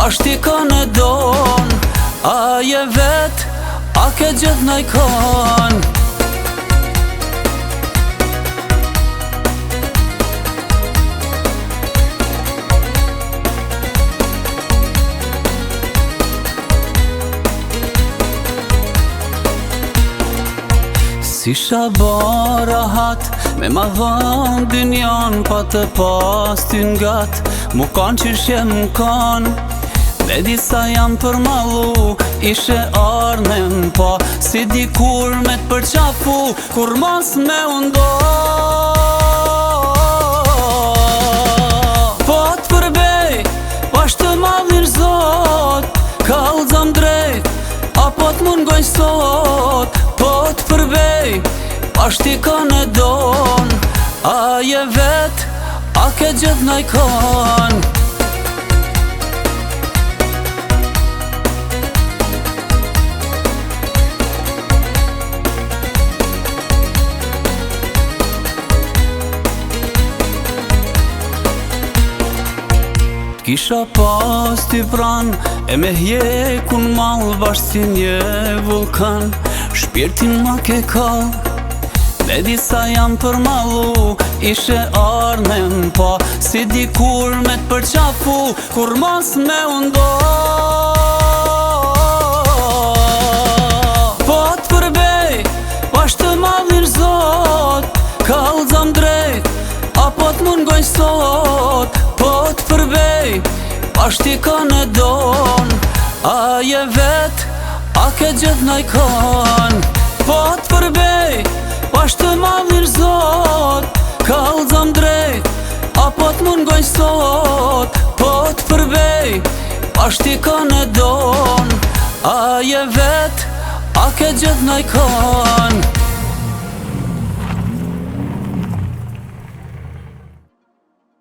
Ashti ka në don, a je vet, a ke gjithë në i kon. Si shaba rahat, me ma dhon dynjan, pa të pas ty ngat, mu kanë qyshje mu kanë. Me disa jam përmalu, ishe armen pa, si dikur me t'përqafu, kur mos me undo. Po t'përbej, pash të madhin zot, kallëzam drejt, apo t'mungoj sot. Po t'përbej, pash ti ka në don, a je vet, a ke gjithë në i kon. Kisha pas ty pran, e me hjekun mal bashkë si një vulkan. Shpirtin ma ke kall, me disa jam përmalu, ishe armen pa, si dikur me t'përqafu, kur mos me undo. Po t'përbej, pash të madhin zot, kallëzam drejt, apo t'mungoj sot. Po t'përbej, pash ti ka në don, a je vet, a ke gjithë në i kon. Po t'përbej, pash të madhin zot, kallëzam drejt, apo t'mungoj sot. Po t'përbej, pash ti ka në don, a je vet, a ke gjithë në i kon.